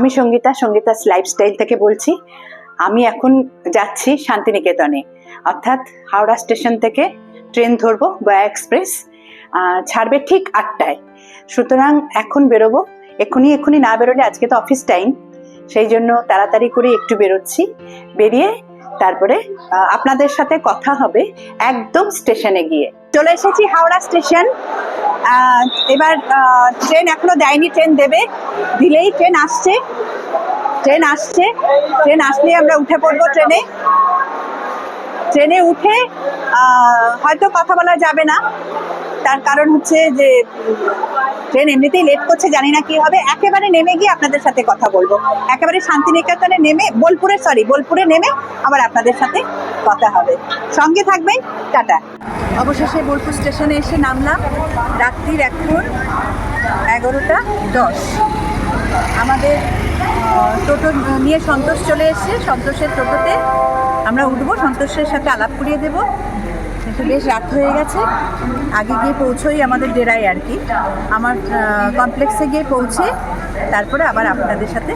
আমি সঙ্গীতাস লাইফস্টাইল থেকে বলছি। আমি এখন যাচ্ছি শান্তিনিকেতনে, অর্থাৎ হাওড়া স্টেশন থেকে ট্রেন ধরবো গয়া এক্সপ্রেস, ছাড়বে ঠিক 8টায়। সুতরাং এখন বেরোবো, এক্ষুনি না বেরোলে আজকে তো অফিস টাইম, সেই জন্য তাড়াতাড়ি করে একটু বেরোচ্ছি। বেরিয়ে তারপরে আপনাদের সাথে কথা হবে একদম স্টেশনে গিয়ে। চলে এসেছি হাওড়া স্টেশন। এবার ট্রেন এখনো দেয়নি, ট্রেন দেবে, দিলেই ট্রেন আসছে। ট্রেন আসলে আমরা উঠে পড়বো ট্রেনে উঠে হয়তো কথা বলা যাবে না, তার কারণ হচ্ছে যে ট্রেন এমনিতেই লেট করছে, জানি না কি হবে। একেবারে নেমে গিয়ে আপনাদের সাথে কথা বলবো, একেবারে শান্তিনিকেতনে নেমে বোলপুরে নেমে আবার আপনাদের সাথে কথা হবে। সঙ্গে থাকবেন, টাটা। অবশেষে বোলপুর স্টেশনে এসে নামলাম। রাত্রির এখন 11টা 10। আমাদের টোটো নিয়ে সন্তোষ চলে এসছে। সন্তোষের টোটোতে আমরা উঠবো, সন্তোষের সাথে আলাপ করিয়ে দেবো। কিন্তু বেশ রাত হয়ে গেছে, আগে গিয়ে পৌঁছোই আমাদের ডেরায় আর কি। আমার কমপ্লেক্সে গিয়ে পৌঁছে তারপরে আবার আপনাদের সাথে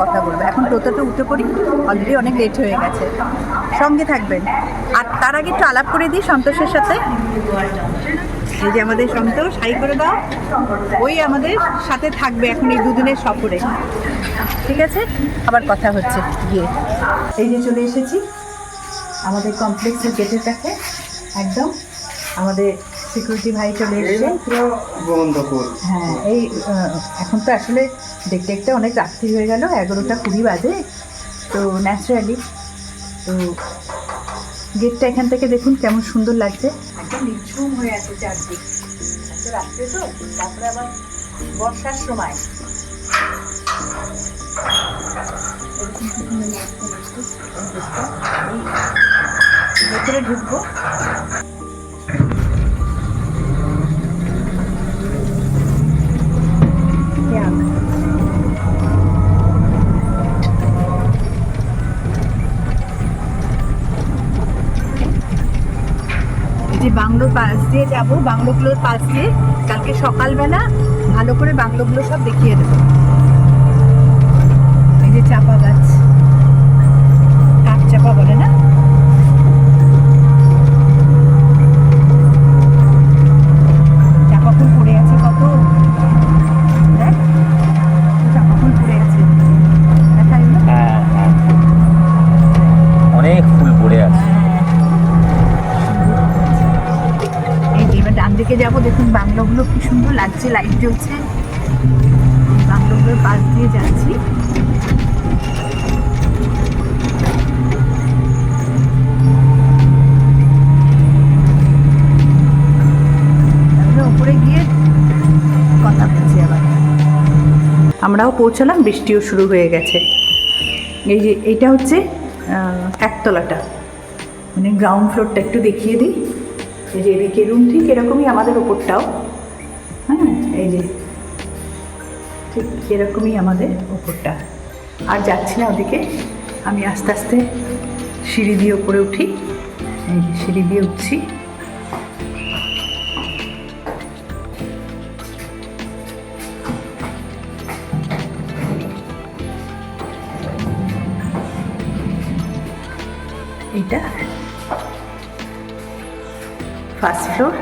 কথা বলবো। এখন টোটোতে উঠে পড়ি, অলরেডি অনেক লেট হয়ে গেছে। সঙ্গে থাকবেন। আর তার আগে একটু আলাপ করে দিই সন্তোষের সাথে। এই যে আমাদের সন্তোষ, হাই করে দাও। ওই আমাদের সাথে থাকবে এখন এই দুদিনের সফরে, ঠিক আছে? আবার কথা হচ্ছে গিয়ে। এই যে চলে এসেছি আমাদের কমপ্লেক্সের গেটের কাছে, একদম আমাদের সিকিউরিটি ভাই চলে এসেছে। হ্যাঁ, এই এখন তো আসলে দেখতে অনেক রাত্রি হয়ে গেল, 11টা 20 বাজে। তো ন্যাচারালি তো গেটটা এখান থেকে দেখুন কেমন সুন্দর লাগছে, একদম নিঝুম হয়ে আছে চারদিক। এত রাত্রে তো, তারপরে আবার বর্ষার সময়। ভেতরে ঢুকবো। যে বাংলোর পাশ দিয়ে যাবো, বাংলোগুলোর পাশ দিয়ে কালকে সকালবেলা ভালো করে বাংলোগুলো সব দেখিয়ে দেবো। এই যে চাপা গাছ, কাঠ চাপা বলে না, চাপা ফুল পড়ে আছে কত, দেখ চাপা ফুল পড়ে আছে, দেখা এগুলো? অনেক ফুল পড়ে আছে। এবার ডান দিকে যাবো, দেখুন বাংলোগুলো কি সুন্দর লাগছে, লাইট জ্বলছে। বাংলোগুলোর পাশ দিয়ে যাচ্ছি। উপরে গিয়ে কথা বলছি আবার। আমরাও পৌঁছালাম, বৃষ্টিও শুরু হয়ে গেছে। এই যে এইটা হচ্ছে একতলাটা, মানে গ্রাউন্ড ফ্লোরটা একটু দেখিয়ে দিই। এই যে এদিকে রুম ঠিক এরকমই, আমাদের ওপরটাও। হ্যাঁ, এই যে ঠিক এরকমই আমাদের ওপরটা। আর যাচ্ছি না ওদিকে, আমি আস্তে আস্তে সিঁড়ি দিয়ে ওপরে উঠি। এই যে সিঁড়ি দিয়ে উঠছি। এইটা ফার্স্ট ফ্লোর।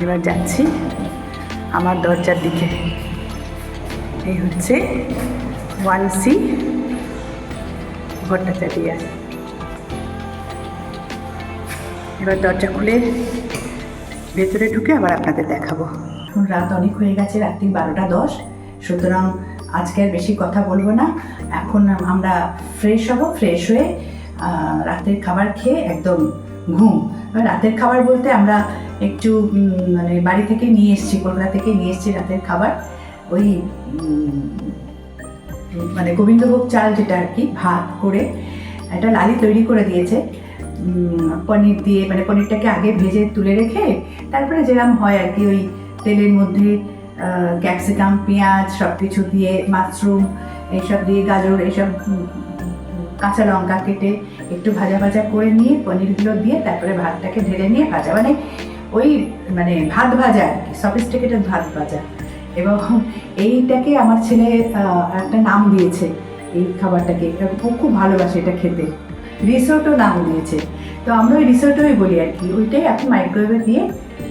এবার যাচ্ছি আমার দরজার দিকে। এই হচ্ছে 1C ভট্টাচার্য। এবার দরজা খুলে ভেতরে ঢুকে আবার আপনাদের দেখাবো। এখন রাত অনেক হয়ে গেছে, রাত্রি 12টা 10। সুতরাং আজকে আর বেশি কথা বলবো না। এখন আমরা ফ্রেশ হব, ফ্রেশ হয়ে রাতের খাবার খেয়ে একদম ঘুম। রাতের খাবার বলতে আমরা একটু মানে বাড়ি থেকে নিয়ে এসেছি, কলকাতা থেকে নিয়ে এসেছি রাতের খাবার। ওই মানে গোবিন্দভোগ চাল যেটা আর কি, ভাত করে একটা লালি তৈরি করে দিয়েছে পনির দিয়ে, মানে পনিরটাকে আগে ভেজে তুলে রেখে তারপরে যেরকম হয় আর কি, ওই তেলের মধ্যে ক্যাপসিকাম, পেঁয়াজ সব কিছু দিয়ে, মাশরুম এইসব দিয়ে, গাজর এইসব, কাঁচা লঙ্কা কেটে একটু ভাজা ভাজা করে নিয়ে পনিরগুলো দিয়ে তারপরে ভাতটাকে ঢেলে নিয়ে ভাজা, মানে ওই মানে ভাত ভাজা আর কি, সফিস্টিকেটেড ভাত ভাজা। এবং এইটাকে আমার ছেলে একটা নাম দিয়েছে, এই খাবারটাকে ও খুব ভালোবাসে এটা খেতে, রিসোর্টও নাম দিয়েছে। তো আমরা ওই রিসোর্টই বলি আর কি। ওইটাই এখন মাইক্রোওয়েভে দিয়ে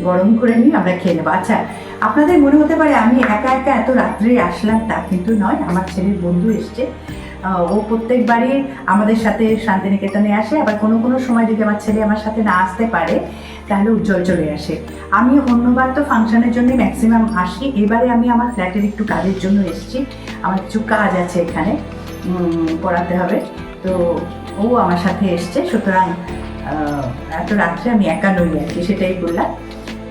গরম করে নিয়ে আমরা খেয়ে নেবো। আচ্ছা, আপনাদের মনে হতে পারে আমি একা একা এত রাত্রে আসলাম, তা কিন্তু নয়। আমার ছেলের বন্ধু এসছে, ও প্রত্যেকবারই আমাদের সাথে শান্তিনিকেতনে আসে। আবার কোনো কোনো সময় যদি আমার ছেলে আমার সাথে না আসতে পারে তাহলে উজ্জ্বল চলে আসে। আমি অন্যবার তো ফাংশনের জন্য ম্যাক্সিমাম আসি, এবারে আমি আমার ফ্ল্যাটের একটু কাজের জন্য এসেছি। আমার কিছু কাজ আছে এখানে করাতে হবে, তো ও আমার সাথে এসছে। সুতরাং এত রাত্রে আমি একা নই আর কি, সেটাই বললাম।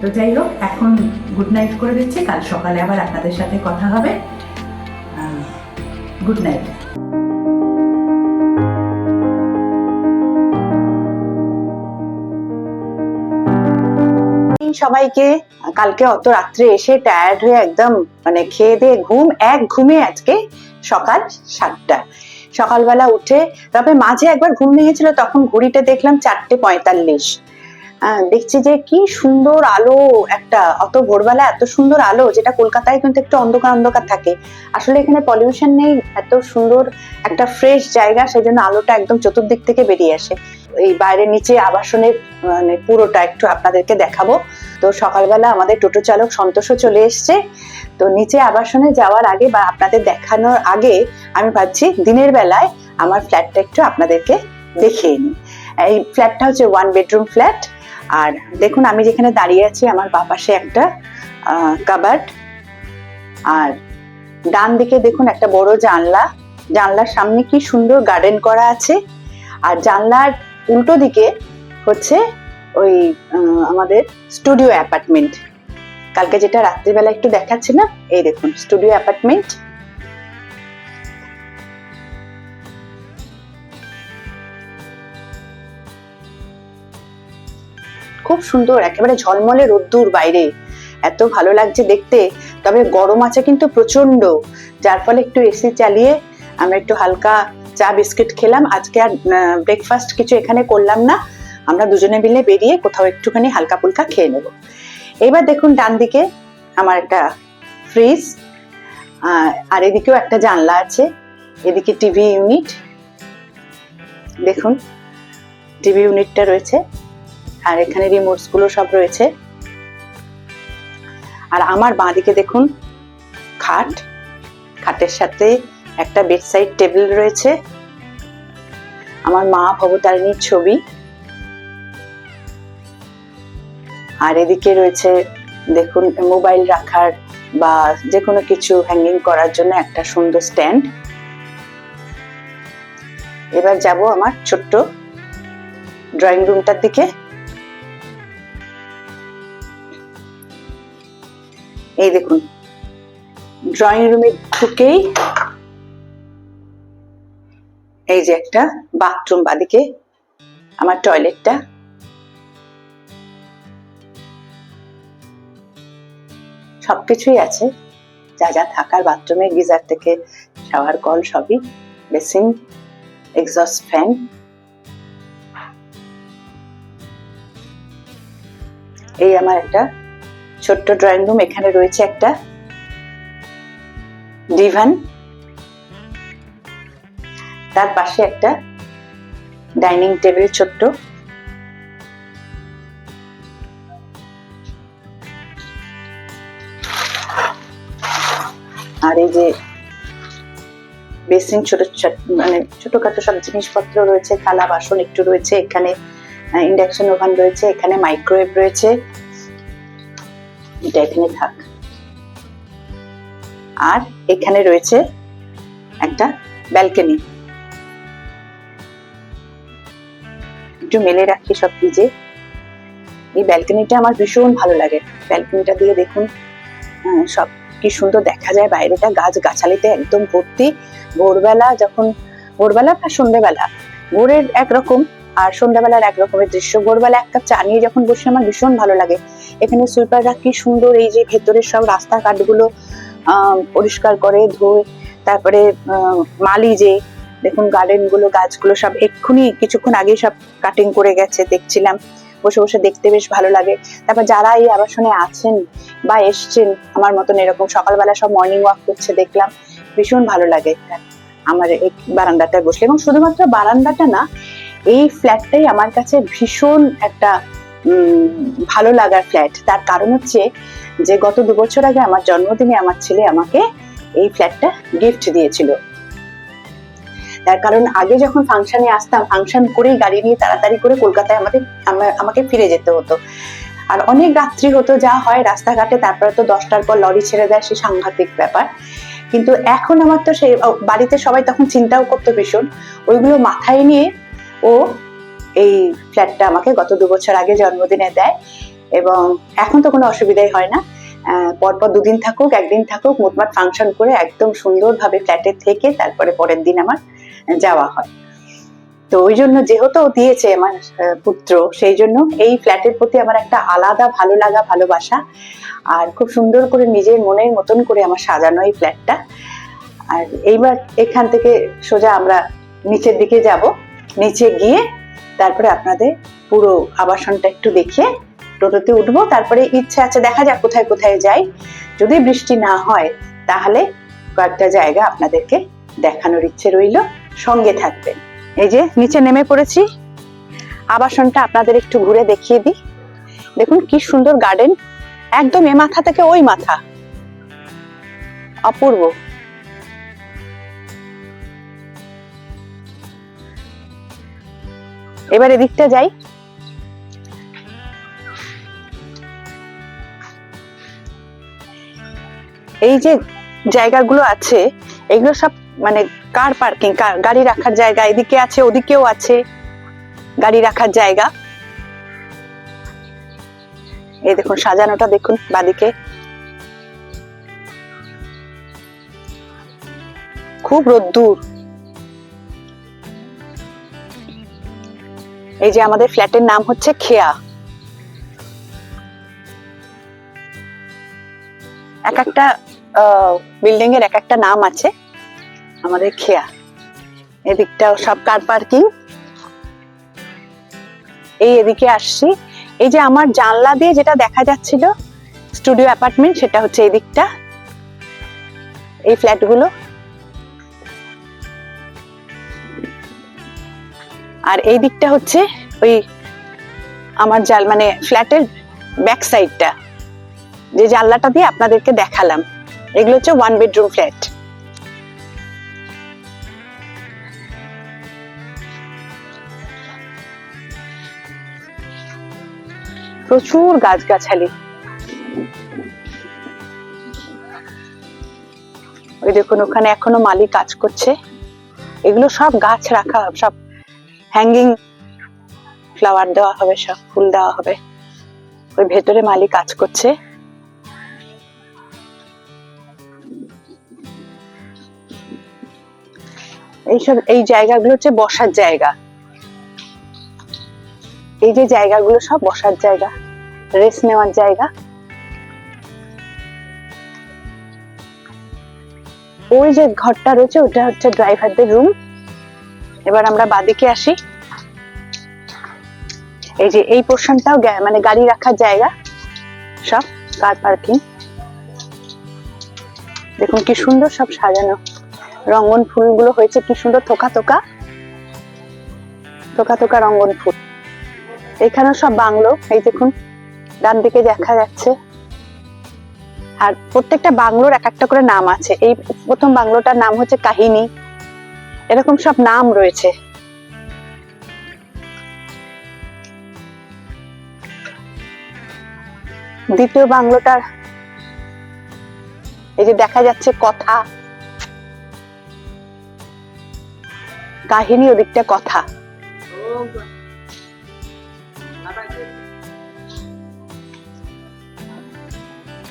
তো যাই হোক, এখন গুড নাইট করে দিচ্ছি, কাল সকালে আবার আপনাদের সাথে কথা হবে। Good night. সবাইকে। কালকে অত রাত্রে এসে টায়ার্ড হয়ে একদম মানে খেয়ে দিয়ে এক ঘুমে আজকে সকাল 7টা। সকালবেলা উঠে, তবে মাঝে একবার ঘুম ভেঙেছিল, তখন ঘড়িটা দেখলাম 4:45। দেখছি যে কি সুন্দর আলো, একটা অত ভোরবেলা এত সুন্দর আলো, যেটা কলকাতায় কিন্তু একটু অন্ধকার অন্ধকার থাকে। আসলে এখানে পলিউশন নেই, এত সুন্দর একটা ফ্রেশ জায়গা, সেই জন্য আলোটা একদম চতুর্দিক থেকে বেরিয়ে আসে। এই বাইরে নিচে আবাসনের মানে পুরোটা একটু আপনাদেরকে দেখাবো। তো সকালবেলা আমাদের টোটো চালক সন্তোষও চলে এসছে। তো নিচে আবাসনে যাওয়ার আগে বা আপনাদের দেখানোর আগে আমি ভাবছি দিনের বেলায় আমার ফ্ল্যাটটা একটু আপনাদেরকে দেখিয়ে নিই। এই ফ্ল্যাটটা হচ্ছে 1 বেডরুম ফ্ল্যাট। আর দেখুন আমি যেখানে দাঁড়িয়ে আছি, আমার বাঁ পাশে একটা কাবার্ড, আর ডান দিকে দেখুন একটা বড় জানলা। জানলার সামনে কি সুন্দর গার্ডেন করা আছে। আর জানলার উল্টো দিকে হচ্ছে ওই আমাদের স্টুডিও অ্যাপার্টমেন্ট, কালকে যেটা রাত্রিবেলা একটু দেখাচ্ছি না, এই দেখুন স্টুডিও অ্যাপার্টমেন্ট। খুব সুন্দর, একেবারে ঝলমলে রোদ্দুর বাইরে, এত ভালো লাগছে দেখতে। তবে গরম আছে কিন্তু প্রচন্ড, যার ফলে একটু এসি চালিয়ে আমরা একটু হালকা চা বিস্কিট খেলাম। আজকে আর ব্রেকফাস্ট কিছু এখানে করলাম না, আমরা দুজনে মিলে বেরিয়ে কোথাও একটুখানি হালকা ফুলকা খেয়ে নেব। এবার দেখুন ডান দিকে আমার একটা ফ্রিজ, আর এদিকেও একটা জানলা আছে। এদিকে টিভি ইউনিট, দেখুন টিভি ইউনিটটা রয়েছে, আর এখানে রিমোটস গুলো সব রয়েছে। আর আমার বাঁদিকে দেখুন খাট, খাটের সাথে একটা বেডসাইড টেবিল রয়েছে, আমার মা ভবতারিণীর ছবি। আর এদিকে রয়েছে দেখুন মোবাইল রাখার বা যে কোনো কিছু হ্যাঙ্গিং করার জন্য একটা সুন্দর স্ট্যান্ড। এবার যাব আমার ছোট্ট ড্রয়িং রুমটার দিকে। এই দেখুন ড্রয়িং রুমে ঢুকেই এই যে একটা বাথরুম, বাদিকে আমার টয়লেটটা। সবকিছুই আছে যা যা থাকার বাথরুমে, গিজার থেকে শাওয়ার কল সবই, বেসিন, এক্সস্ট ফ্যান। এই আমার একটা ছোট্ট ড্রয়িং রুম। এখানে রয়েছে একটা ডিভান, তার পাশে একটা ডাইনিং টেবিল ছোট্ট। আর এই যে বেসিন, ছোট মানে ছোটখাটো সব জিনিসপত্র রয়েছে, থালা বাসন একটু রয়েছে। এখানে ইন্ডাকশন ওভেন রয়েছে, এখানে মাইক্রোওয়েভ রয়েছে। এটা এখানে থাক। আর এখানে রয়েছে একটা ব্যালকনি, একটু মেলে রাখি সব ভিজে। এই ব্যালকনিটা আমার ভীষণ ভালো লাগে। ব্যালকনিটা দিয়ে দেখুন সব কি সুন্দর দেখা যায়, বাইরেটা গাছ গাছালিতে একদম ভর্তি। ভোরবেলা যখন, ভোরবেলা বা সন্ধ্যেবেলা, ভোরের একরকম আর সন্ধ্যাবেলার এক রকমের দৃশ্য। ভোরবেলা এক কাপ চা নিয়ে যখন বসে আমার ভীষণ ভালো লাগে। এখানে সুইপাররা কি সুন্দর এই যে ভেতরের সব রাস্তাঘাটগুলো পরিষ্কার করে ধুয়ে, তারপরে মালি যে দেখুন গার্ডেন গুলো, গাছগুলো সব এক্ষুনি কিছুক্ষণ আগে সব কাটিং করে গেছে, দেখছিলাম বসে বসে, দেখতে বেশ ভালো লাগে। তারপর যারা এই আবাসনে আছেন বা এসছেন আমার মতন এরকম সকালবেলা সব মর্নিং ওয়াক করছে দেখলাম, ভীষণ ভালো লাগে আমার এই বারান্দাটায় বসলে। এবং শুধুমাত্র বারান্দাটা না, এই ফ্ল্যাটটাই আমার কাছে ভীষণ একটা ভালো লাগার ফ্ল্যাট। তার কারণ হচ্ছে যে গত 2 বছর আগে আমার জন্মদিনে আমার ছেলে আমাকে এই ফ্ল্যাটটা গিফট দিয়েছিল। তার কারণ আগে যখন ফাংশনে আসতাম, ফাংশন করেই গাড়ি নিয়ে তাড়াতাড়ি করে কলকাতায় আমাকে ফিরে যেতে হতো, আর অনেক রাত্রি হতো যা হয় রাস্তাঘাটে, তারপরে তো 10টার পর লরি ছেড়ে দেয়, সে সাংঘাতিক ব্যাপার। কিন্তু এখন আমার তো সেই বাড়িতে সবাই তখন চিন্তাও করতো ভীষণ, ওইগুলো মাথায় নিয়ে ও এই ফ্ল্যাটটা আমাকে গত 2 বছর আগে জন্মদিনে দেয়। এবং এখন তো কোনো অসুবিধাই হয় না, পরপর 2 দিন থাকুক 1 দিন থাকুক, মোটমাট ফাংশন করে একদম সুন্দরভাবে ফ্ল্যাটে থেকে তারপরে পরের দিন আমার যাওয়া হয়। তো ওই জন্য যেহেতু দিয়েছে আমার পুত্র, সেই জন্য এই ফ্ল্যাটের প্রতি আমার একটা আলাদা ভালো লাগা, ভালোবাসা। আর খুব সুন্দর করে নিজের মনের মতন করে আমার সাজানো এই ফ্ল্যাটটা। আর এইবার এখান থেকে সোজা আমরা নিচের দিকে যাব, নিচে গিয়ে তারপরে আপনাদের পুরো আবাসনটা একটু দেখিয়ে টোটোতে উঠবো। তারপরে ইচ্ছা আছে দেখা যাক কোথায় কোথায় যাই, যদি বৃষ্টি না হয় তাহলে কয়েকটা জায়গা আপনাদেরকে দেখানোর ইচ্ছে রইল, সঙ্গে থাকবেন। এই যে নিচে নেমে পড়েছি, আবাসনটা আপনাদের একটু ঘুরে দেখিয়ে দিই। দেখুন কি সুন্দর গার্ডেন, একদম এ মাথা থেকে ওই মাথা, অপূর্ব। এবার এদিকটা যাই। এই যে জায়গাগুলো আছে এগুলো সব মানে কার পার্কিং, গাড়ি রাখার জায়গা, এদিকে আছে ওদিকেও আছে গাড়ি রাখার জায়গা। এই দেখুন সাজানোটা দেখুন, বাদিকে খুব রোদ্দুর। এই যে আমাদের ফ্ল্যাটের নাম হচ্ছে খেয়া। এক একটা বিল্ডিং এর এক একটা নাম আছে, আমাদের খেয়া। এদিকটাও সব কার পার্কিং। এই এদিকে আসছি, এই যে আমার জানলা দিয়ে যেটা দেখা যাচ্ছিল স্টুডিও অ্যাপার্টমেন্ট, সেটা হচ্ছে এই দিকটা, এই ফ্ল্যাটগুলো। আর এই দিকটা হচ্ছে ওই আমার মানে ফ্ল্যাটের ব্যাক সাইডটা, যে জানলাটা দিয়ে আপনাদেরকে দেখালাম, এগুলো হচ্ছে 1 বেডরুম ফ্ল্যাট। প্রচুর গাছগাছালি। ওই দেখুন ওখানে এখনো মালি কাজ করছে, এগুলো সব গাছ রাখা, সব হ্যাঙ্গিং ফ্লাওয়ার দেওয়া হবে, সব ফুল দেওয়া হবে। ওই ভেতরে মালি কাজ করছে। এইসব এই জায়গাগুলো হচ্ছে বসার জায়গা, এই যে জায়গাগুলো সব বসার জায়গা, রেস্ট নেওয়ার জায়গা। ওই যে ঘরটা রয়েছে ওটা হচ্ছে ড্রাইভারদের রুম। এবার আমরা বাদিকে আসি, এই যে এই পোর্শনটাও মানে গাড়ি রাখার জায়গা, সব কার পার্কিং। দেখুন কি সুন্দর সব সাজানো, রঙ্গন ফুলগুলো হয়েছে কি সুন্দর, থোকা থোকা থোকা থোকা রঙ্গন ফুল। এখানে সব বাংলো, এই দেখুন ডান দিকে দেখা যাচ্ছে। আর প্রত্যেকটা বাংলোর এক একটা করে নাম আছে। এই প্রথম বাংলোটার নাম হচ্ছে কাহিনী, এরকম সব নাম রয়েছে। দ্বিতীয় বাংলোটার এই যে দেখা যাচ্ছে কথা, কাহিনী, ওদিকটা কথা।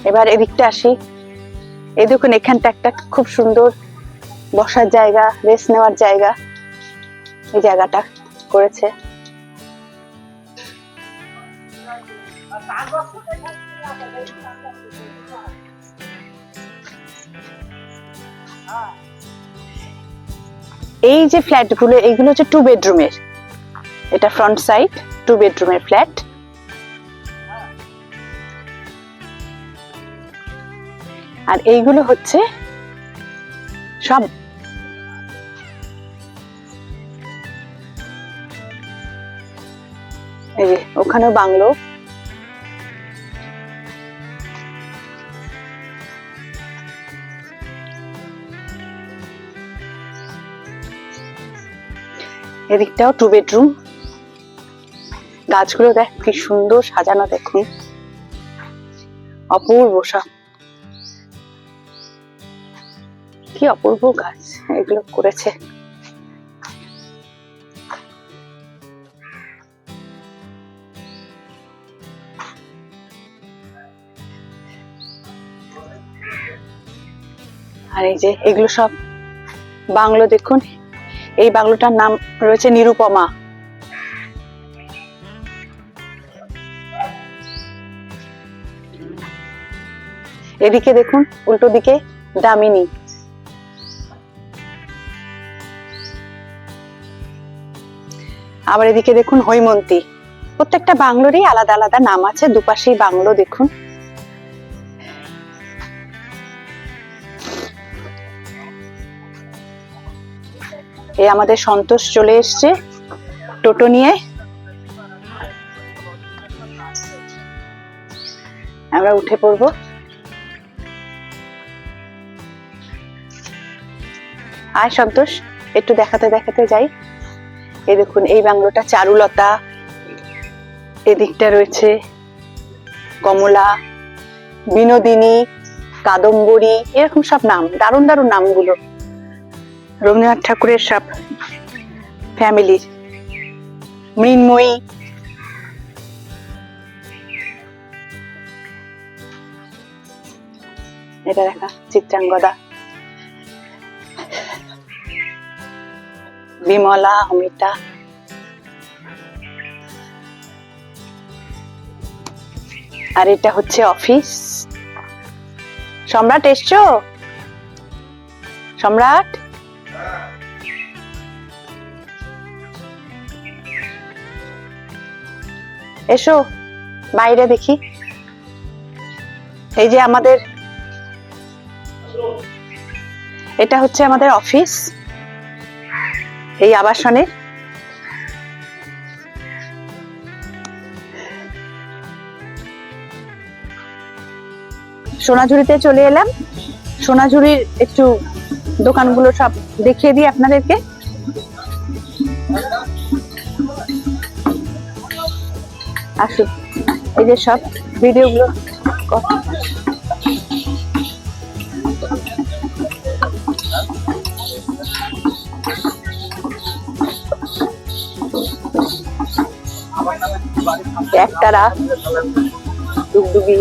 এবার এদিকটা আসি, এই দেখুন এখানটা একটা খুব সুন্দর বসার জায়গা, রেস্ট নেওয়ার জায়গা, এই জায়গাটা করেছে। এই যে ফ্ল্যাটগুলো, এইগুলো হচ্ছে 2 বেডরুমের, এটা ফ্রন্ট সাইড 2 বেডরুমের ফ্ল্যাট। আর এইগুলো হচ্ছে সব এই যে ওখানেও বাংলো। এদিকটাও 2 বেডরুম। গাছগুলো দেখ কি সুন্দর সাজানো, দেখুন অপূর্ব সব, কি অপূর্ব গাছ এগুলো করেছে। আর এই যে এগুলো সব বাংলো, দেখুন এই বাংলোটার নাম রয়েছে নিরুপমা। এদিকে দেখুন উল্টো দিকে দামিনী। আবার এদিকে দেখুন হৈমন্তী। প্রত্যেকটা বাংলোরই আলাদা আলাদা নাম আছে, দুপাশেই বাংলো দেখুন। এই আমাদের সন্তোষ চলে এসছে টোটো নিয়ে, আমরা উঠে পড়বো। আয় সন্তোষ, একটু দেখাতে দেখাতে যাই। এই দেখুন এই বাংলোটা চারুলতা, এদিকটা রয়েছে কমলা, বিনোদিনী, কাদম্বরী, এরকম সব নাম, দারুণ দারুণ নামগুলো রবীন্দ্রনাথ ঠাকুরের সব ফ্যামিলির। মৃন্ময়ী, এটা দেখা চিত্রাঙ্গদা, বিমলা, অমিতা। আর এটা হচ্ছে অফিস। সম্রাট এসছো? সম্রাট, এসো বাইরে দেখি। এই যে আমাদের, এটা হচ্ছে আমাদের অফিস এই আবাসনের। সোনাঝুরিতে চলে এলাম। সোনাঝুরির একটু দোকানগুলো সব দেখিয়ে দিই আপনাদেরকে। আসুন, এই যে সব ভিডিওগুলো একতারা, ডুগডুগি,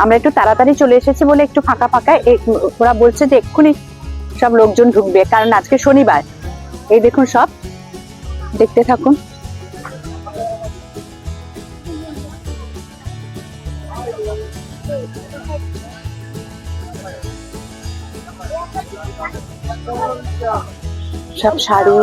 আমরা একটু তাড়াতাড়ি চলে এসেছি বলে একটু ফাঁকা ফাঁকা। ওরা বলছে যে এক্ষুনি সব লোকজন ঢুকবে, কারণ আজকে শনিবার। এই দেখুন সব, দেখতে থাকুন। সব শাড়ি,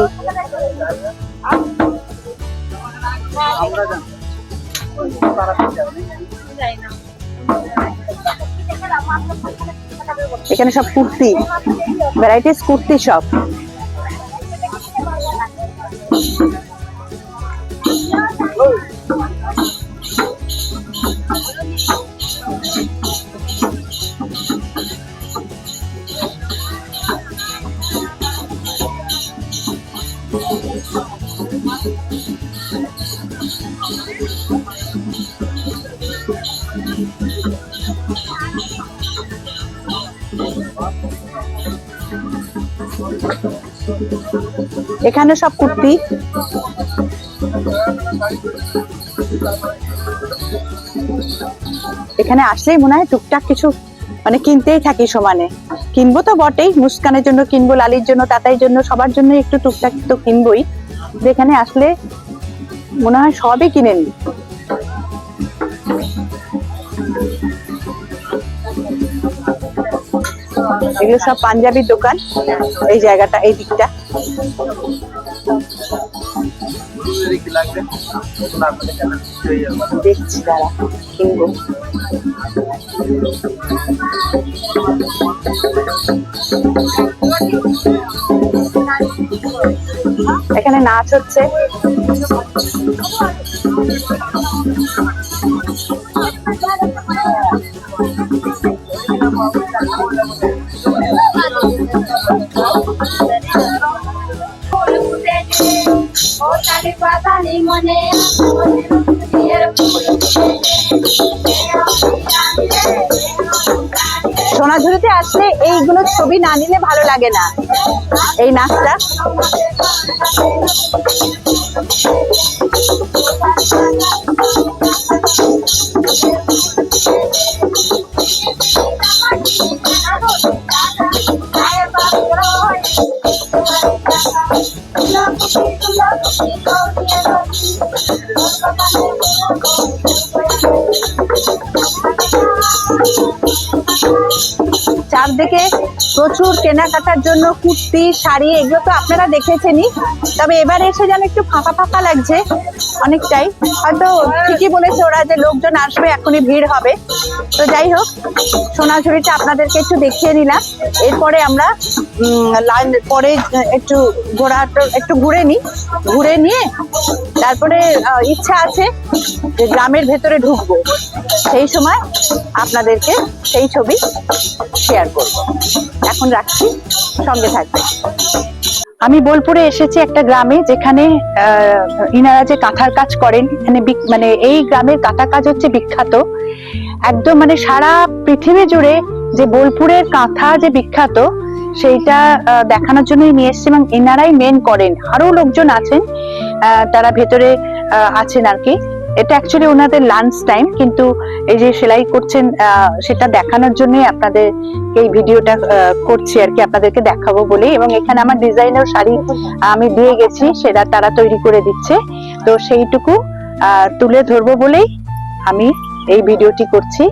এখানে সব কুর্তি, ভ্যারাইটিস কুর্তি সব। এখানে সব কুর্তি। এখানে আসলেই মনে হয় টুকটাক কিছু মানে কিনতেই থাকি সমানে। কিনবো তো বটেই, মুস্কানের জন্য কিনবো, লালির জন্য, তাতাইর জন্য, সবার জন্য একটু টুকটাক তো কিনবোই। যেখানে আসলে মনে হয় সবই কিনে নি। এগুলো সব পাঞ্জাবির দোকান, এই জায়গাটা, এই দিকটা। দেখছি দাঁড়া, কিনবো। এখানে নাচ হচ্ছে। সোনাঝুরিতে আসলে এইগুলো ছবি না নিলে ভালো লাগে না। এই নাচটা চারদিকে প্রচুর কেনাকাটার জন্য কুর্তি, শাড়ি, এগুলো তো আপনারা দেখেছেনই। তবে এবার এসে যেন একটু ফাঁকা ফাঁকা লাগছে অনেকটাই। হয়তো ঠিকই বলেছে ওরা যে লোকজন আসবে, এখনই ভিড় হবে। তো যাই হোক, সোনাঝুরিটা আপনাদেরকে একটু দেখিয়ে নিলাম। এরপরে আমরা পরে একটু ঘুরে নিই। ঘুরে নিয়ে তারপরে ইচ্ছা আছে যে গ্রামের ভেতরে ঢুকবো, সেই সময় আপনাদেরকে সেই ছবি শেয়ার করব। এখন রাখছি, সঙ্গে থাকবে। আমি বোলপুরে এসেছি একটা গ্রামে, যেখানে ইনারা যে কাঁথার কাজ করেন, মানে এই গ্রামের কাঁথা কাজ হচ্ছে বিখ্যাত একদম। মানে সারা পৃথিবী জুড়ে যে বোলপুরের কাঁথা যে বিখ্যাত, সেইটা দেখানোর জন্যই নিয়ে এসেছি। এবং ইনারাই মেন করেন, আরো লোকজন আছেন, তারা ভেতরে আছেন আর কি। এটা অ্যাকচুয়ালি ওনাদের লাঞ্চ টাইম, কিন্তু এই যে সেলাই করছেন সেটা দেখানোর জন্যই আপনাদের এই ভিডিওটা করছি আর কি, আপনাদেরকে দেখাবো বলেই। এবং এখানে আমার ডিজাইনার শাড়ি আমি দিয়ে গেছি, সেটা তারা তৈরি করে দিচ্ছে। তো সেইটুকু তুলে ধরবো বলেই আমি এই ভিডিওটি করছি।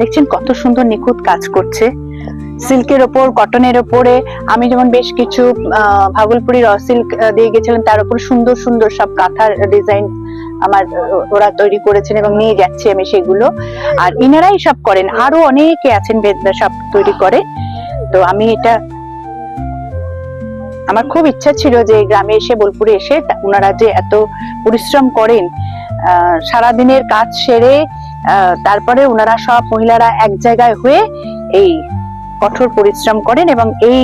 দেখছেন কত সুন্দর নিখুঁত কাজ করছে সিল্কের ওপর, কটনের ওপরে। আমি যেমন বেশ কিছু ভাগলপুরি র সিল্ক দিয়ে গেছিলাম, তার উপর সুন্দর সুন্দর সব কাঁথার ডিজাইন আমার ওরা তৈরি করেছেন এবং নিয়ে যাচ্ছি আমি সেগুলো। আর ইনারাই সব করেন, আরো অনেকে আছেন সব তৈরি করে। তো আমি এটা, আমার খুব ইচ্ছা ছিল যে গ্রামে এসে, বোলপুরে এসে ওনারা যে এত পরিশ্রম করেন, সারাদিনের কাজ সেরে তারপরে ওনারা সব মহিলারা এক জায়গায় হয়ে এই কঠোর পরিশ্রম করেন। এবং এই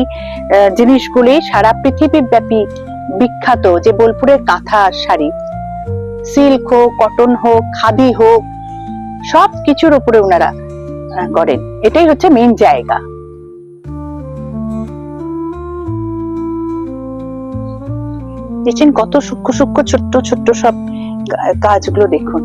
জিনিসগুলি সারা পৃথিবী ব্যাপী বিখ্যাত, যে বোলপুরের কাঁথা শাড়ি, সিল্ক হোক, কটন হোক, খাদি হোক, সব কিছুর উপরে ওনারা করেন। এটাই হচ্ছে মেন জায়গা। দেখছেন কত সূক্ষ্ম সূক্ষ্ম ছোট্ট ছোট্ট সব কাজগুলো দেখুন।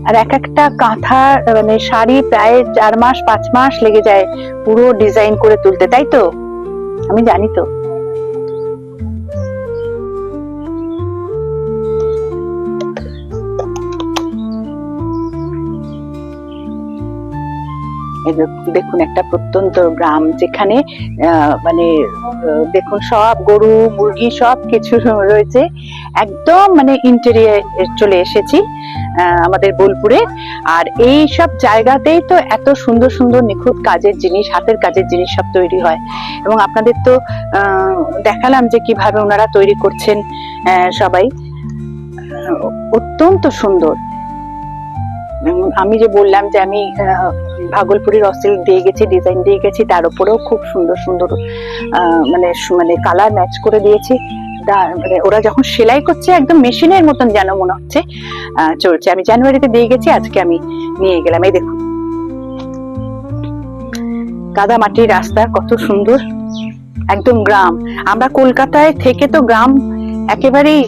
আর এক একটা কাঁথা মানে শাড়ি প্রায় 4 মাস 5 মাস লেগে যায় পুরো ডিজাইন করে তুলতে, তাই তো? আমি জানি তো। দেখুন একটা প্রত্যন্ত গ্রাম, যেখানে মানে দেখুন সব গরু মুরগি সব কিছু রয়েছে। একদম মানে ইন্টেরিয়ার চলে এসেছি আমাদের বোলপুরে। আর এই সব জায়গাতেই তো এত সুন্দর সুন্দর নিখুঁত কাজের জিনিস, হাতের কাজের জিনিস সব তৈরি হয়। এবং আপনাদের তো দেখালাম যে কিভাবে ওনারা তৈরি করছেন, সবাই অত্যন্ত সুন্দর। আমি যে বললাম যে আমি ভাগলপুরি র সিল্ক দিয়ে গেছি, ডিজাইন দিয়ে গেছি, তার উপরেও খুব সুন্দর সুন্দর মানে কালার ম্যাচ করে দিয়েছি। মানে ওরা যখন সেলাই করছে একদম মেশিনের মতন যেন মনে হচ্ছে চলছে। আমি জানুয়ারিতে দিয়ে গেছি, আজকে আমি নিয়ে গেলাম। এই দেখুন কাদা মাটির রাস্তা, কত সুন্দর, একদম গ্রাম। আমরা কলকাতায় থেকে তো গ্রাম একেবারেই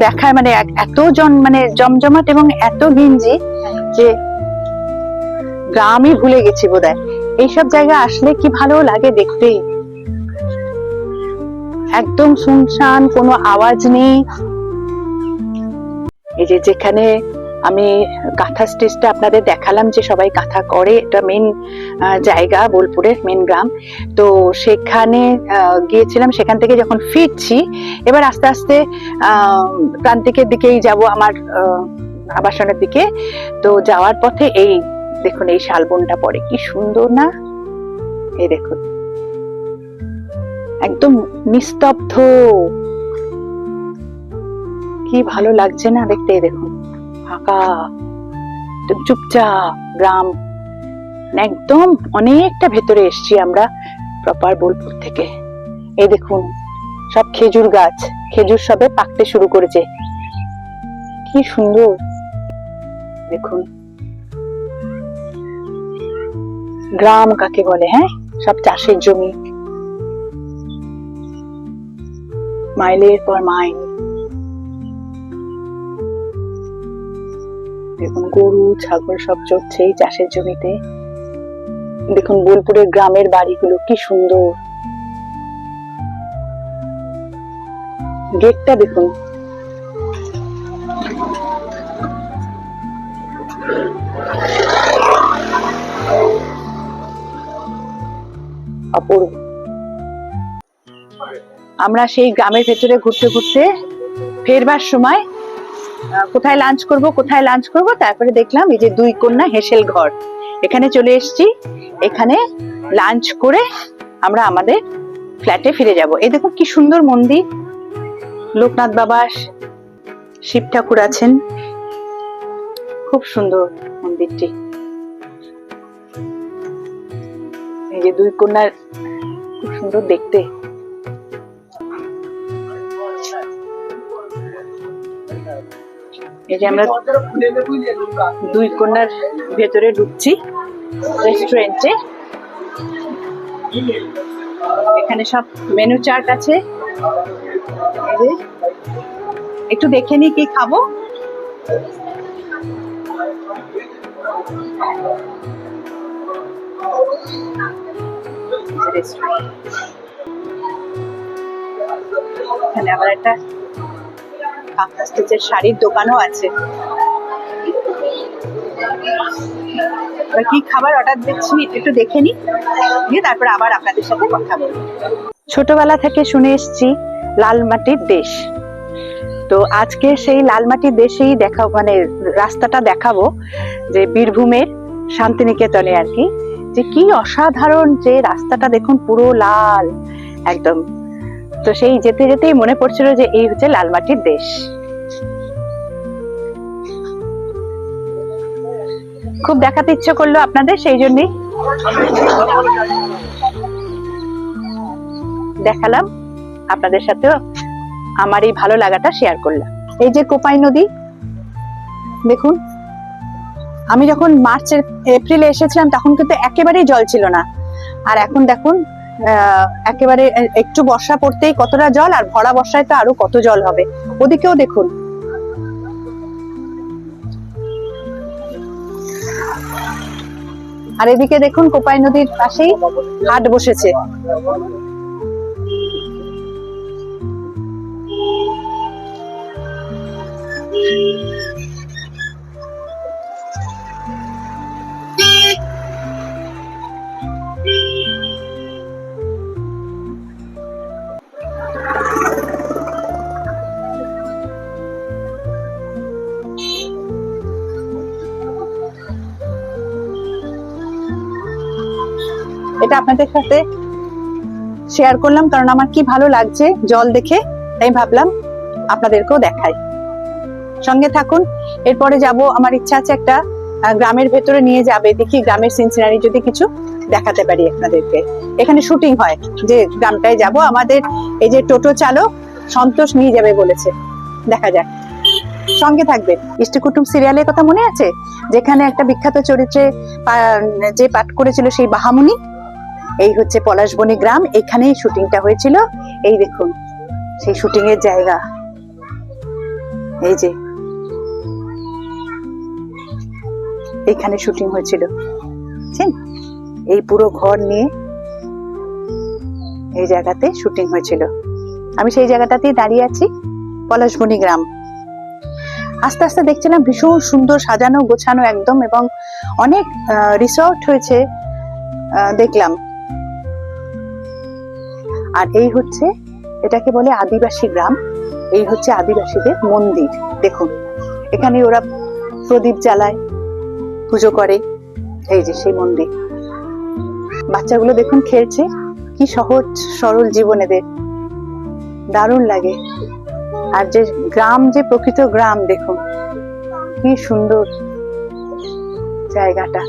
দেখায়, মানে এত মানে জমজমাট এবং এত গিঞ্জি যে গ্রামই ভুলে গেছি বোধহয়। এইসব জায়গা আসলে কি ভালো লাগে দেখতে, একদম শুনশান, কোনো আওয়াজ নেই। এই যে যেখানে আমি কাঁথা স্টেজটা আপনাদের দেখালাম যে সবাই কাঁথা করে, এটা মেন জায়গা, বোলপুরের মেন গ্রাম। তো সেখানে গিয়েছিলাম, সেখান থেকে যখন ফিরছি এবার আস্তে আস্তে প্রান্তিকের দিকেই যাব, আমার আবাসনের দিকে। তো যাওয়ার পথে এই দেখুন এই শালবনটা পড়ে, কি সুন্দর না? এই দেখুন একদম নিস্তব্ধ, কি ভালো লাগছে না দেখতে। দেখুন ফাঁকা, চুপচাপ গ্রাম, একদম অনেকটা ভেতরে এসছি আমরা প্রপার বোলপুর থেকে। এই দেখুন সব খেজুর গাছ, খেজুর সবে পাকতে শুরু করেছে, কি সুন্দর। দেখুন গ্রাম কাকে বলে, হ্যাঁ, সব চাষের জমি, মাইলের পর মাইল। দেখুন গরু ছাগল সব চড়ছে এই চাষের জমিতে। দেখুন বোলপুরের গ্রামের বাড়িগুলো কি সুন্দর, গেটটা দেখুন। অপূর্ব। আমরা সেই গ্রামের ভেতরে ঘুরতে ঘুরতে ফেরবার সময় কোথায় লাঞ্চ করব, তারপরে দেখলাম এই যে দুই কন্যা হেসেল ঘর, এখানে চলে এসেছি। এখানে লাঞ্চ করে আমরা আমাদের ফ্ল্যাটে ফিরে যাব। এই দেখুন কি সুন্দর মন্দির, লোকনাথ বাবা, শিব ঠাকুর আছেন, খুব সুন্দর মন্দিরটি। এই যে দুই কন্যার, খুব সুন্দর দেখতে। এই যে আমরা দুই কন্যার ভেতরে ঢুকছি রেস্টুরেন্টে। এখানে সব মেনু চার্ট আছে, একটু দেখে নি কি খাবো। এখানে আবার একটা কাঁথা স্টিচের শাড়ির দোকানও আছে। কি খাবার অর্ডার দিচ্ছি একটু দেখে নি, দিয়ে তারপর আবার আপনাদের সাথে কথা বলবো। ছোটবেলা থেকে শুনে এসেছি লাল মাটির দেশ, তো আজকে সেই লাল মাটির দেশেই মানে রাস্তাটা দেখাবো, যে বীরভূমের শান্তিনিকেতনে আর কি, যে কি অসাধারণ, যে রাস্তাটা দেখুন পুরো লাল একদম। তো সেই যেতে যেতেই মনে পড়ছিল যে এই হচ্ছে লাল মাটির দেশ। খুব দেখাতে ইচ্ছে করলো আপনাদের, সেই জন্যই দেখালাম, আপনাদের সাথেও আমার এই ভালো লাগাটা শেয়ার করলাম। এই যে কোপাই নদী দেখুন, আমি যখন এপ্রিলে এসেছিলাম তখন কিন্তু একেবারেই জল ছিল না, আর এখন দেখুন একেবারে একটু বর্ষা পড়তেই কতটা জল, আর ভরা বর্ষায় তো আরো কত জল হবে। ওদিকেও দেখুন, আর এদিকে দেখুন কোপাই নদীর পাশেই হাট বসেছে। এটা আপনাদের সাথে শেয়ার করলাম, কারণ আমার কি ভালো লাগছে জল দেখে, তাই ভাবলাম আপনাদেরকেও দেখাই। সঙ্গে থাকুন, এরপরে যাব, আমার ইচ্ছা আছে একটা গ্রামের ভেতরে নিয়ে যাবে, দেখি গ্রামের সিনসিনারি যদি কিছু দেখাতে পারি আপনাদেরকে। এখানে শুটিং হয়, যে গ্রামটায় যাব আমাদের এই যে টোটো চালক সন্তোষ নিয়ে যাবে বলেছে, দেখা যাক। সঙ্গে থাকবে। ইষ্টি কুটুম সিরিয়ালের কথা মনে আছে, যেখানে একটা বিখ্যাত চরিত্রে যে পাঠ করেছিল সেই বাহামুনি, এই হচ্ছে পলাশবনী গ্রাম, এখানেই শুটিংটা হয়েছিল। এই দেখুন সেই শুটিং এর জায়গা, এই যে এখানে শুটিং হয়েছিল, এই পুরো ঘর নিয়ে এই জায়গাতে শুটিং হয়েছিল। আমি সেই জায়গাটাতেই দাঁড়িয়ে আছি, পলাশবনী গ্রাম। আস্তে আস্তে দেখছিলাম ভীষণ সুন্দর সাজানো গোছানো একদম, এবং অনেক রিসর্ট হয়েছে দেখলাম। আর এই হচ্ছে, এটাকে বলে আদিবাসী গ্রাম, এই হচ্ছে আদিবাসীদের মন্দির। দেখুন এখানে ওরা প্রদীপ জ্বালায়, পুজো করে, এই যে সেই মন্দির। বাচ্চাগুলো দেখুন খেলছে, কি সহজ সরল জীবন এদের, দারুণ লাগে। আর যে গ্রাম, যে প্রকৃত গ্রাম, দেখুন কি সুন্দর জায়গাটা।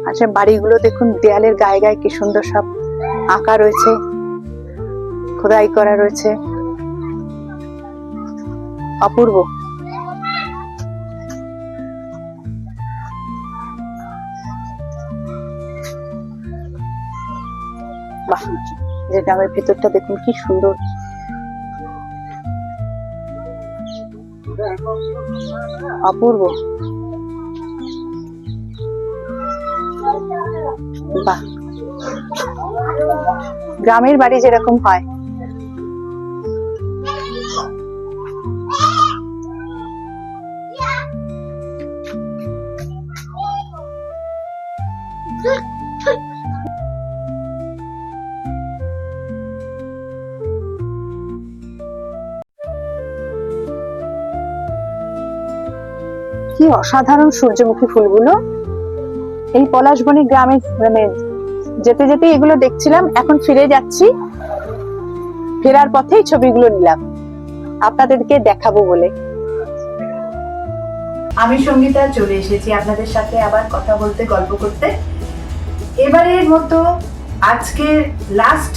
আচ্ছা বাড়িগুলো দেখুন, দেয়ালের গায়ে গায়ে কি সুন্দর সব আঁকা রয়েছে, খোদাই করা রয়েছে, অপূর্ব। বাহ, যে গ্রামের ভেতরটা দেখুন কি সুন্দর, অপূর্ব। বাহ, গ্রামের বাড়ি যেরকম হয়। কি অসাধারণ সূর্যমুখী ফুলগুলো। এই পলাশবনী গ্রামে মানে যেতে যেতে এগুলো দেখছিলাম, এখন ফিরে যাচ্ছি, ফেরার পথেই ছবিগুলো নিলাম আপনাদেরকে দেখাবো বলে। আমি সঙ্গীতা চলে এসেছি আপনাদের সাথে আবার কথা বলতে, গল্প করতে। এবারের মতো আজকের লাস্ট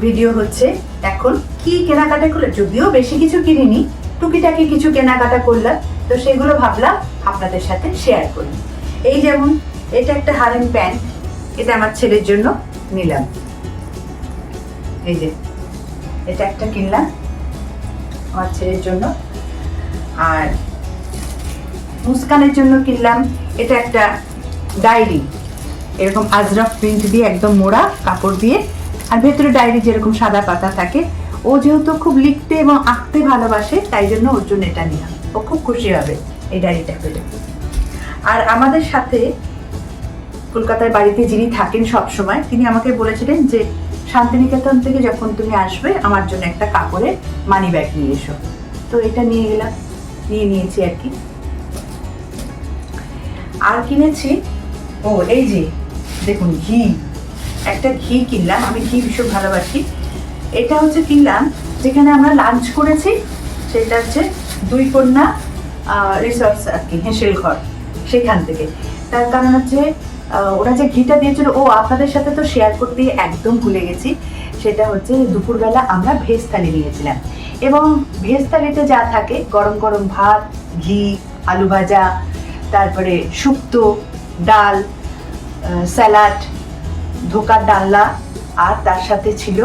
ভিডিও হচ্ছে। এখন কি কেনাকাটা করলে, যদিও বেশি কিছু কিনিনি, টুকিটাকি কিছু কেনাকাটা করলাম, তো সেগুলো ভাবলাম আপনাদের সাথে শেয়ার করি। এই যেমন এটা একটা হারেন প্যান্ট, এটা আমার ছেলের জন্য নিলাম। এই যে এটা একটা কিনলাম আমার ছেলের জন্য। আর মুস্কানের জন্য কিনলাম এটা একটা ডায়েরি, এরকম আজরফ প্রিন্ট দিয়ে একদম মোড়া কাপড় দিয়ে, আর ভেতরে ডায়েরি যেরকম সাদা পাতা থাকে। ও যেহেতু খুব লিখতে এবং আঁকতে ভালোবাসে, তাই জন্য ওর জন্য এটা নিলাম, ও খুব খুশি হবে এই ডায়েরিটা পেলে। আর আমাদের সাথে কলকাতার বাড়িতে যিনি থাকেন সব সময়, তিনি আমাকে বলেছিলেন যে শান্তিনিকেতন থেকে যখন তুমি আসবে আমার জন্য একটা কাপড়ের মানি ব্যাগ নিয়ে এসো। তো এটা নিয়ে গেলাম, নিয়েছি আর কি। আর কিনেছি, এই যে দেখুন ঘি, একটা ঘি কিনলাম, আমি ঘি ভীষণ ভালোবাসি। এটা হচ্ছে কিনলাম যেখানে আমরা লাঞ্চ করেছি, সেটা হচ্ছে দুই কন্যা রিসর্টস আর কি, হেঁসেল ঘর, সেখান থেকে। তার কারণ হচ্ছে ওরা যে ঘিটা দিয়েছিল, আপনাদের সাথে তো শেয়ার করতে একদম ভুলে গেছি। সেটা হচ্ছে দুপুরবেলা আমরা ভেজ থালি নিয়েছিলাম, এবং ভেজ থালিতে যা থাকে গরম গরম ভাত, ঘি, আলু ভাজা, তারপরে শুক্তো, ডাল, স্যালাড, ধোকার ডালনা, আর তার সাথে ছিল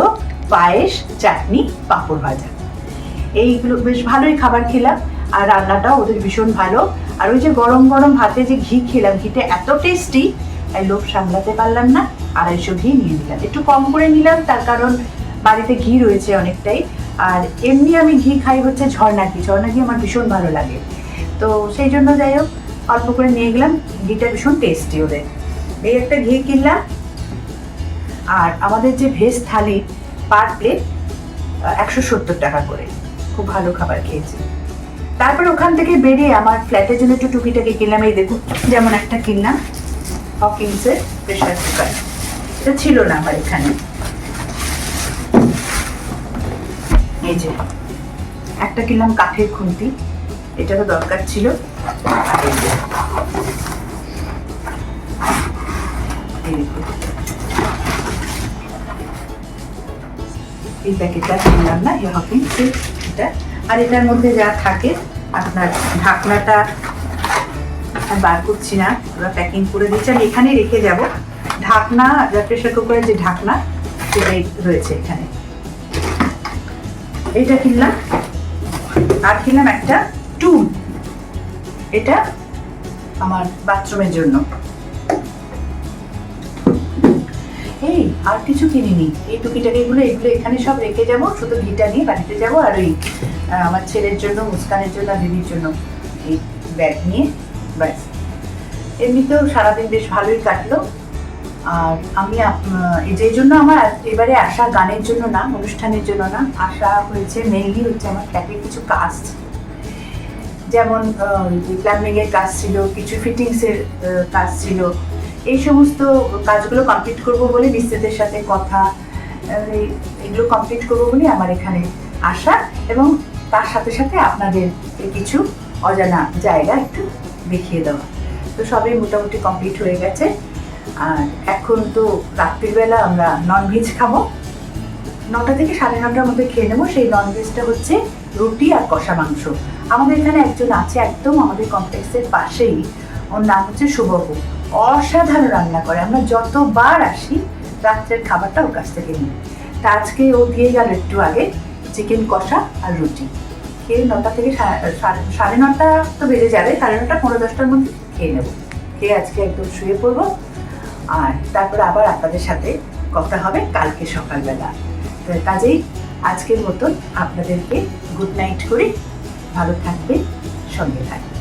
পায়েস, চাটনি, পাঁপড় ভাজা। এইগুলো বেশ ভালোই খাবার খেলাম, আর রান্নাটাও ওদের ভীষণ ভালো। আর ওই যে গরম গরম ভাতে যে ঘি খেলাম, ঘিটা এত টেস্টি, তাই লোভ সামলাতে পারলাম না, 250 ঘি নিয়ে নিলাম। একটু কম করে নিলাম, তার কারণ বাড়িতে ঘি রয়েছে অনেকটাই। আর এমনি আমি ঘি খাই হচ্ছে ঝর্ণা ঘি, ঝর্ণা ঘি আমার ভীষণ ভালো লাগে, তো সেই জন্য যাই হোক অল্প করে নিয়ে গেলাম। ঘিটা ভীষণ টেস্টি ওদের। এই একটা ঘি কিনলাম। আর আমাদের যে ভেজ থালি পার প্লেট 170 টাকা করে, খুব ভালো খাবার খেয়েছি। তারপর ওখান থেকে বেরিয়ে আমার ফ্ল্যাটের জন্য একটু টুকিটাকি কিনলাম। এই দেখুন, যেমন একটা কিনলাম হকিংসের প্রেশার কুকার, এটা ছিল না আমার এখানে। এই যে একটা কিনলাম কাঠের খুন্তি, এটা তো দরকার ছিল। আর এই দেখুন এই প্যাকেটটা কিনলাম না, এই হকিংস এটা। আর এটার মধ্যে যা থাকে, আপনার ঢাকনাটা আর বার করছি না, ওরা প্যাকিং করে দিচ্ছে, আমি এখানেই রেখে যাব। ঢাকনা, প্রেশার কুকারের যে ঢাকনা সেটাই রয়েছে এখানে। এইটা কিনলাম। আর কিনলাম একটা টুল, এটা আমার বাথরুমের জন্য। এই আর কিছু কিনিনি, এই টুকিটাকি এগুলো এখানে সব রেখে যাব, শুধু ঘিটা নিয়ে বাড়িতে যাব। আর ওই আমার ছেলের জন্য, মুস্কানের জন্য, দিদির জন্য এই ব্যাগ নিয়ে ব্যাস। এমনিতেও সারাদিন বেশ ভালোই কাটলো। আর আমি যে জন্য আমার এবারে আসা গানের জন্য না, অনুষ্ঠানের জন্য না, আসা হয়েছে মেইনলি হচ্ছে আমার ফ্ল্যাটের কিছু কাজ, যেমন প্লাম্বিংয়ের কাজ ছিল, কিছু ফিটিংসের কাজ ছিল। এই সমস্ত কাজগুলো কমপ্লিট করব বলে মিস্ত্রিদের সাথে কথা, এগুলো কমপ্লিট করব বলে আমার এখানে আসা, এবং তার সাথে সাথে আপনাদের কিছু অজানা জায়গা একটু দেখিয়ে দেওয়া। তো সবই মোটামুটি কমপ্লিট হয়ে গেছে। আর এখন তো রাত্রিবেলা আমরা ননভেজ খাবো, 9টা থেকে 9:30টার মধ্যে খেয়ে নেবো। সেই ননভেজটা হচ্ছে রুটি আর কষা মাংস। আমাদের এখানে একজন আছে একদম আমাদের কমপ্লেক্সের পাশেই, ওর নাম হচ্ছে শুভকু, অসাধারণ রান্না করে। আমরা যতবার আসি রাত্রের খাবারটা ওর কাছ থেকে নিই। তা আজকে ও দিয়ে গেল একটু আগে চিকেন কষা আর রুটি। খেয়ে 9টা থেকে 9:30 তো বেজে যাবে, 9:30, 9:45টার মধ্যে খেয়ে নেবো। খেয়ে আজকে একদম শুয়ে পড়বো। আর তারপরে আবার আপনাদের সাথে কথা হবে কালকে সকালবেলা। তো কাজেই আজকের মতন আপনাদেরকে গুড নাইট করি। ভালো থাকবে, সঙ্গে থাকবে।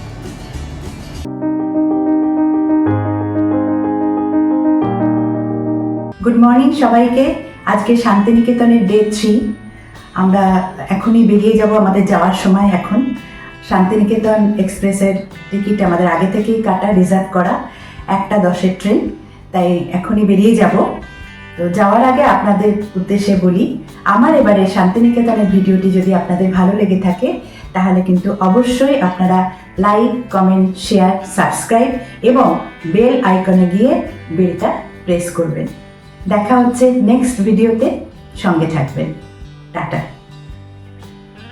গুড মর্নিং সবাইকে। আজকে শান্তিনিকেতনের ডে 3। আমরা এখনই বেরিয়ে যাব, আমাদের যাওয়ার সময় এখন। শান্তিনিকেতন এক্সপ্রেসের টিকিট আমাদের আগে থেকেই কাটা, রিজার্ভ করা, 1:10-এর ট্রেন, তাই এখনই বেরিয়ে যাব। তো যাওয়ার আগে আপনাদের উদ্দেশ্যে বলি, আমার এবারে শান্তিনিকেতনের ভিডিওটি যদি আপনাদের ভালো লেগে থাকে তাহলে কিন্তু অবশ্যই আপনারা লাইক, কমেন্ট, শেয়ার, সাবস্ক্রাইব এবং বেল আইকনে গিয়ে বেলটা প্রেস করবেন। দেখা হচ্ছে নেক্সট ভিডিওতে, সঙ্গে থাকবেন। টাটা।